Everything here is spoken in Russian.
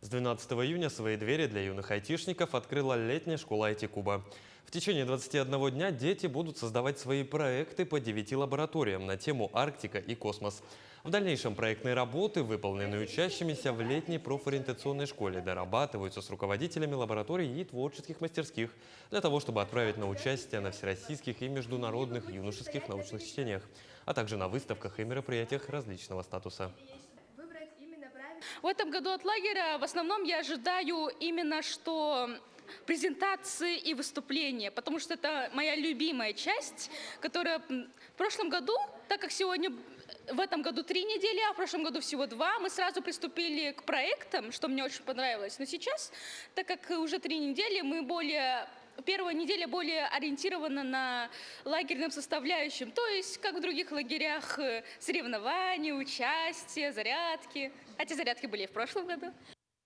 С 12 июня свои двери для юных айтишников открыла летняя школа IT-Куба. В течение 21 дня дети будут создавать свои проекты по 9 лабораториям на тему Арктика и космос. В дальнейшем проектные работы, выполненные учащимися в летней профориентационной школе, дорабатываются с руководителями лабораторий и творческих мастерских для того, чтобы отправить на участие на всероссийских и международных юношеских научных чтениях, а также на выставках и мероприятиях различного статуса. В этом году от лагеря в основном я ожидаю именно что презентации и выступления, потому что это моя любимая часть, которая в прошлом году, так как сегодня в этом году 3 недели, а в прошлом году всего 2, мы сразу приступили к проектам, что мне очень понравилось. Но сейчас, так как уже 3 недели, первая неделя более ориентирована на лагерным составляющим, то есть, как в других лагерях, соревнования, участие, зарядки. Хотя зарядки были и в прошлом году.